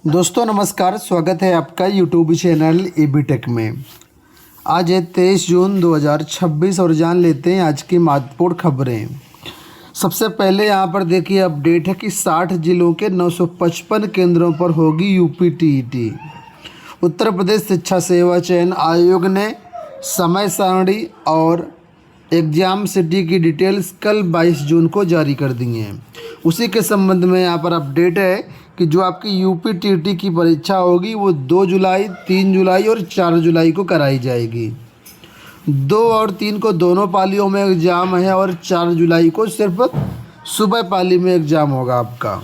दोस्तों नमस्कार, स्वागत है आपका यूट्यूब चैनल एबी टेक में। आज है 23 जून 2026 और जान लेते हैं आज की महत्वपूर्ण खबरें। सबसे पहले यहां पर देखिए अपडेट है कि 60 जिलों के 955 केंद्रों पर होगी यूपीटीईटी। उत्तर प्रदेश शिक्षा सेवा चयन आयोग ने समय सारणी और एग्ज़ाम सिटी की डिटेल्स कल 22 जून को जारी कर दी हैं। उसी के संबंध में यहाँ पर अपडेट है कि जो आपकी यूपीटीईटी की परीक्षा होगी वो 2 जुलाई, 3 जुलाई और 4 जुलाई को कराई जाएगी। 2 और 3 को दोनों पालियों में एग्ज़ाम है और 4 जुलाई को सिर्फ सुबह पाली में एग्ज़ाम होगा आपका।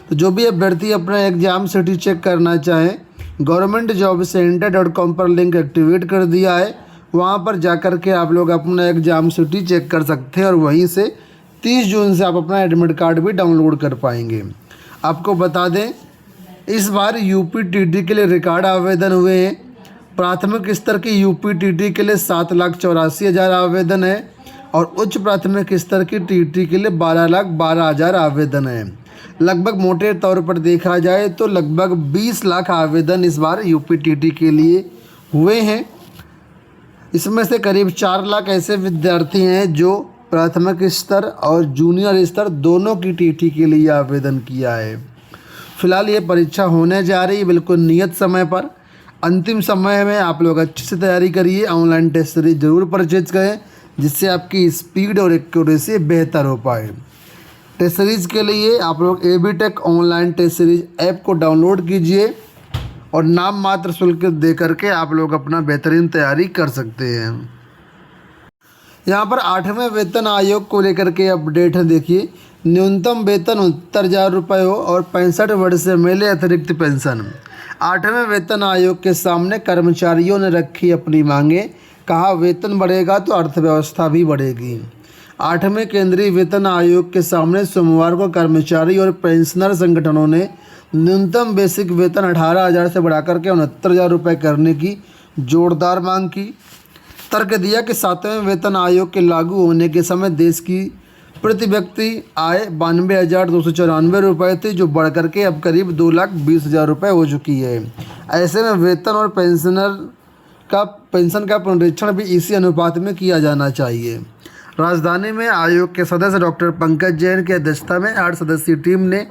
तो जो भी अभ्यर्थी अपना एग्ज़ाम सिटी चेक करना चाहें, governmentjobcenter.com पर लिंक एक्टिवेट कर दिया है, वहाँ पर जाकर के आप लोग अपना एग्ज़ाम सिटी चेक कर सकते हैं और वहीं से 30 जून से आप अपना एडमिट कार्ड भी डाउनलोड कर पाएंगे। आपको बता दें, इस बार यूपीटीटी के लिए रिकॉर्ड आवेदन हुए हैं। प्राथमिक स्तर की यूपीटीटी के लिए 7,84,000 आवेदन है और उच्च प्राथमिक स्तर की टीटी के लिए 12,12,000 आवेदन है। लगभग मोटे तौर पर देखा जाए तो लगभग 20 लाख आवेदन इस बार यूपीटीटी के लिए हुए हैं। इसमें से करीब 4 लाख ऐसे विद्यार्थी हैं जो प्राथमिक स्तर और जूनियर स्तर दोनों की टीटी के लिए आवेदन किया है। फिलहाल ये परीक्षा होने जा रही है बिल्कुल नियत समय पर। अंतिम समय में आप लोग अच्छे से तैयारी करिए, ऑनलाइन टेस्ट सीरीज ज़रूर परचेज करें जिससे आपकी स्पीड और एक्यूरेसी बेहतर हो पाए। टेस्ट सीरीज़ के लिए आप लोग AB tech online test series app को डाउनलोड कीजिए और नाम मात्र शुल्क दे करके आप लोग अपना बेहतरीन तैयारी कर सकते हैं। यहाँ पर 8वें वेतन आयोग को लेकर के अपडेट है। देखिए, न्यूनतम वेतन 69,000 रुपये हो और 65 वर्ष से मिले अतिरिक्त पेंशन। 8वें वेतन आयोग के सामने कर्मचारियों ने रखी अपनी मांगें। कहा वेतन बढ़ेगा तो अर्थव्यवस्था भी बढ़ेगी। 8वें केंद्रीय वेतन आयोग के सामने सोमवार को कर्मचारी और पेंशनर संगठनों ने न्यूनतम बेसिक वेतन 18,000 से बढ़ाकर के 69,000 रुपये करने की जोरदार मांग की। तर्क दिया कि 7वें वेतन आयोग के लागू होने के समय देश की प्रति व्यक्ति आय 92,294 रुपये थी, जो बढ़कर के अब करीब 2,20,000 रुपये हो चुकी है। ऐसे में वेतन और पेंशन का पुनरीक्षण भी इसी अनुपात में किया जाना चाहिए। राजधानी में आयोग के सदस्य डॉक्टर पंकज जैन की अध्यक्षता में 8 सदस्यीय टीम ने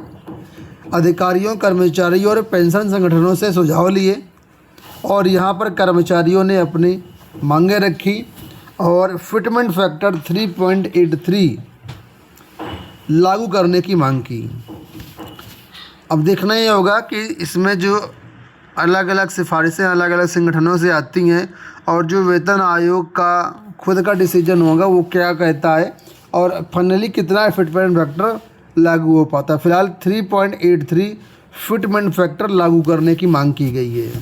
अधिकारियों, कर्मचारियों और पेंशन संगठनों से सुझाव लिए और यहाँ पर कर्मचारियों ने अपनी मांगें रखी और फिटमेंट फैक्टर 3.83 लागू करने की मांग की। अब देखना ये होगा कि इसमें जो अलग अलग सिफारिशें अलग अलग संगठनों से आती हैं और जो वेतन आयोग का खुद का डिसीजन होगा वो क्या कहता है और फाइनली कितना फिटमेंट फैक्टर लागू हो पाता है। फिलहाल 3.83 फिटमेंट फैक्टर लागू करने की मांग की गई है।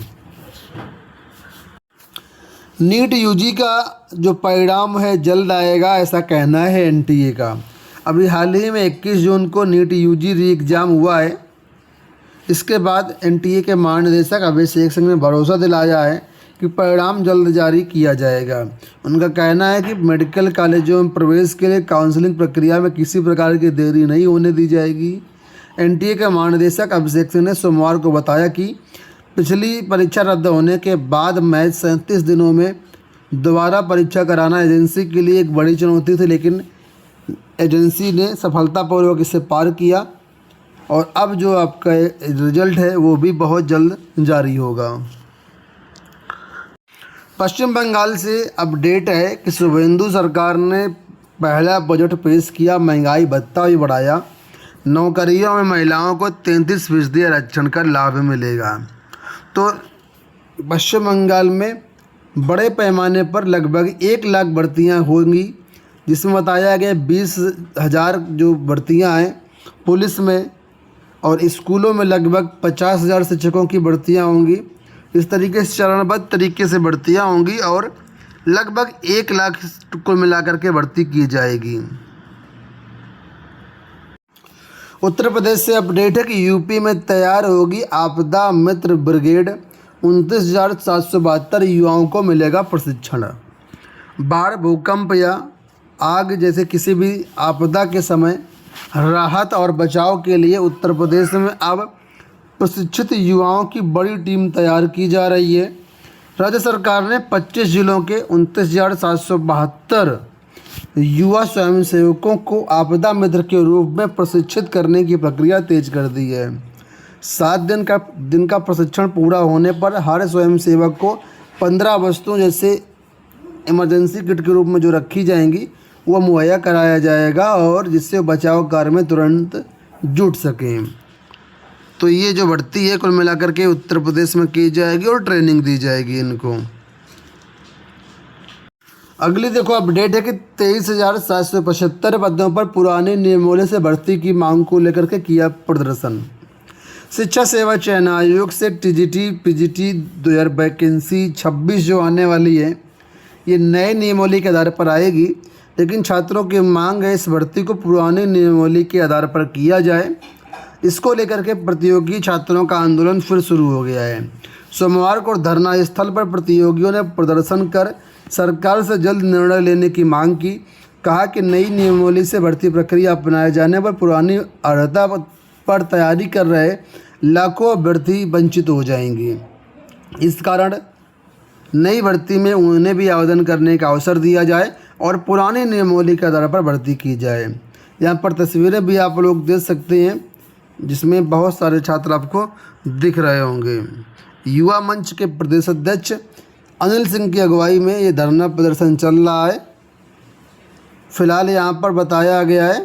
नीट यूजी का जो परिणाम है जल्द आएगा, ऐसा कहना है एनटीए का। अभी हाल ही में 21 जून को नीट यूजी री एग्ज़ाम हुआ है। इसके बाद एनटीए के महानिदेशक अभिषेक सिंह ने भरोसा दिलाया है कि परिणाम जल्द जारी किया जाएगा। उनका कहना है कि मेडिकल कॉलेजों में प्रवेश के लिए काउंसलिंग प्रक्रिया में किसी प्रकार की देरी नहीं होने दी जाएगी। एनटीए के महानिदेशक अभिषेक सिंह ने सोमवार को बताया कि पिछली परीक्षा रद्द होने के बाद महज 37 दिनों में दोबारा परीक्षा कराना एजेंसी के लिए एक बड़ी चुनौती थी, लेकिन एजेंसी ने सफलतापूर्वक इसे पार किया और अब जो आपका रिजल्ट है वो भी बहुत जल्द जारी होगा। पश्चिम बंगाल से अपडेट है कि शुभेंदु सरकार ने पहला बजट पेश किया, महंगाई भत्ता भी बढ़ाया, नौकरियों में महिलाओं को 33% आरक्षण का लाभ मिलेगा। तो पश्चिम बंगाल में बड़े पैमाने पर लगभग 1 लाख भर्तियाँ होंगी, जिसमें बताया गया 20,000 जो भर्तियाँ हैं पुलिस में और स्कूलों में लगभग 50,000 शिक्षकों की भर्तियाँ होंगी। इस तरीके से चरणबद्ध तरीके से भर्तियाँ होंगी और लगभग 1 लाख को मिलाकर के भर्ती की जाएगी। उत्तर प्रदेश से अपडेट है कि यूपी में तैयार होगी आपदा मित्र ब्रिगेड। 29,772 युवाओं को मिलेगा प्रशिक्षण। बाढ़, भूकंप या आग जैसे किसी भी आपदा के समय राहत और बचाव के लिए उत्तर प्रदेश में अब प्रशिक्षित युवाओं की बड़ी टीम तैयार की जा रही है। राज्य सरकार ने 25 जिलों के 29,772 युवा स्वयंसेवकों को आपदा मित्र के रूप में प्रशिक्षित करने की प्रक्रिया तेज कर दी है। 7 दिन का प्रशिक्षण पूरा होने पर हर स्वयंसेवक को 15 वस्तुओं जैसे इमरजेंसी किट के रूप में जो रखी जाएंगी वो मुहैया कराया जाएगा और जिससे बचाव कार्य में तुरंत जुट सकें। तो ये जो भर्ती है कुल मिलाकर के उत्तर प्रदेश में की जाएगी और ट्रेनिंग दी जाएगी इनको। अगली देखो अपडेट है कि 23,775 पदों पर पुराने नियमावली से भर्ती की मांग को लेकर के किया प्रदर्शन। शिक्षा सेवा चयन आयोग से टीजीटी पीजीटी 2000 वैकेंसी 26 जो आने वाली है ये नए नियमावली के आधार पर आएगी, लेकिन छात्रों की मांग है इस भर्ती को पुराने नियमावली के आधार पर किया जाए। इसको लेकर के प्रतियोगी छात्रों का आंदोलन फिर शुरू हो गया है। सोमवार को धरना स्थल पर प्रतियोगियों ने प्रदर्शन कर सरकार से जल्द निर्णय लेने की मांग की। कहा कि नई नियमावली से भर्ती प्रक्रिया अपनाए जाने पर पुरानी अर्हता पर तैयारी कर रहे लाखों अभ्यर्थी वंचित हो जाएंगे। इस कारण नई भर्ती में उन्हें भी आवेदन करने का अवसर दिया जाए और पुरानी नियमावली के आधार पर भर्ती की जाए। यहाँ पर तस्वीरें भी आप लोग देख सकते हैं जिसमें बहुत सारे छात्र आपको दिख रहे होंगे। युवा मंच के प्रदेश अध्यक्ष अनिल सिंह की अगुवाई में ये धरना प्रदर्शन चल रहा है। फिलहाल यहाँ पर बताया गया है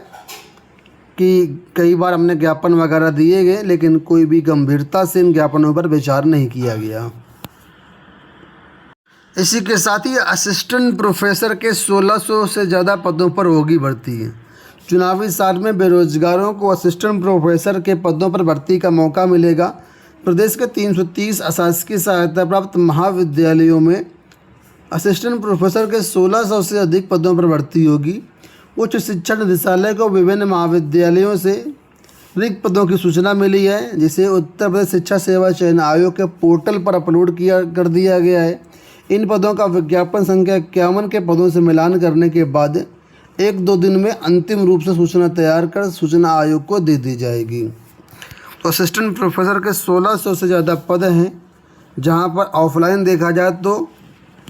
कि कई बार हमने ज्ञापन वगैरह दिए गए लेकिन कोई भी गंभीरता से इन ज्ञापनों पर विचार नहीं किया गया। इसी के साथ ही असिस्टेंट प्रोफेसर के 1600 से ज़्यादा पदों पर होगी भर्ती। चुनावी साल में बेरोजगारों को असिस्टेंट प्रोफेसर के पदों पर भर्ती का मौका मिलेगा। प्रदेश के 330 अशासकीय सहायता प्राप्त महाविद्यालयों में असिस्टेंट प्रोफेसर के 1600 से अधिक पदों पर भर्ती होगी। उच्च शिक्षा निदेशालय को विभिन्न महाविद्यालयों से रिक्त पदों की सूचना मिली है, जिसे उत्तर प्रदेश शिक्षा सेवा चयन आयोग के पोर्टल पर अपलोड कर दिया गया है। इन पदों का विज्ञापन संख्या 51 के पदों से मिलान करने के बाद 1-2 दिन में अंतिम रूप से सूचना तैयार कर सूचना आयोग को दे दी जाएगी। तो असिस्टेंट प्रोफेसर के 1600 से ज़्यादा पद हैं, जहां पर ऑफलाइन देखा जाए तो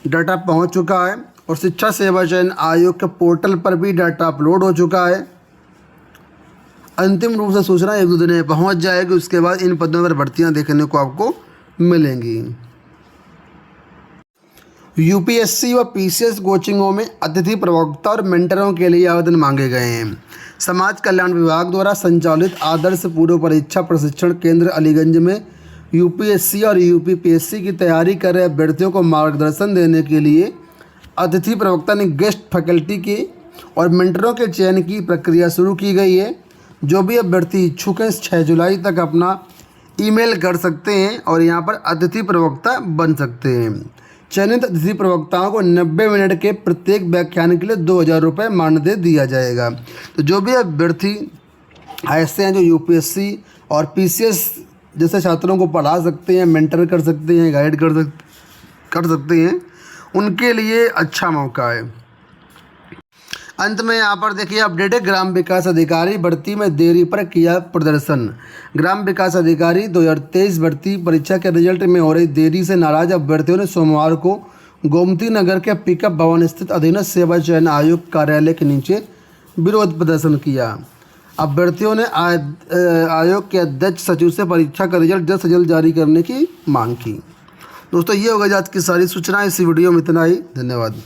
डाटा पहुंच चुका है और शिक्षा सेवा चयन आयोग के पोर्टल पर भी डाटा अपलोड हो चुका है। अंतिम रूप से सूचना 1-2 दिन में पहुँच जाएगी। उसके बाद इन पदों पर भर्तियाँ देखने को आपको मिलेंगी। यूपीएससी व पीसीएस कोचिंगों में अतिथि प्रवक्ता और मेंटरों के लिए आवेदन मांगे गए हैं। समाज कल्याण विभाग द्वारा संचालित आदर्श पूर्व परीक्षा प्रशिक्षण केंद्र अलीगंज में यूपीएससी और यूपीपीएससी की तैयारी कर रहे अभ्यर्थियों को मार्गदर्शन देने के लिए अतिथि प्रवक्ता ने गेस्ट फैकल्टी के और मेंटरों के चयन की प्रक्रिया शुरू की गई है। जो भी अभ्यर्थी इच्छुक हैं 6 जुलाई तक अपना ईमेल कर सकते हैं और यहाँ पर अतिथि प्रवक्ता बन सकते हैं। चयनित अतिथि प्रवक्ताओं को 90 मिनट के प्रत्येक व्याख्यान के लिए 2,000 रुपये मानदेय दिया जाएगा। तो जो भी अभ्यर्थी ऐसे हैं जो यूपीएससी और पीसीएस जैसे छात्रों को पढ़ा सकते हैं, मेंटर कर सकते हैं, गाइड कर सकते हैं, उनके लिए अच्छा मौका है। अंत में यहाँ पर देखिए अपडेट है, ग्राम विकास अधिकारी भर्ती में देरी पर किया प्रदर्शन। ग्राम विकास अधिकारी 2023 भर्ती परीक्षा के रिजल्ट में हो रही देरी से नाराज अभ्यर्थियों ने सोमवार को गोमती नगर के पिकअप भवन स्थित अधीनस्थ सेवा चयन आयोग कार्यालय के नीचे विरोध प्रदर्शन किया। अभ्यर्थियों ने आयोग के अध्यक्ष सचिव से परीक्षा का रिजल्ट जल्द से जल्द जारी करने की मांग की। दोस्तों ये होगा आज की सारी सूचनाएं। इसी वीडियो में इतना ही। धन्यवाद।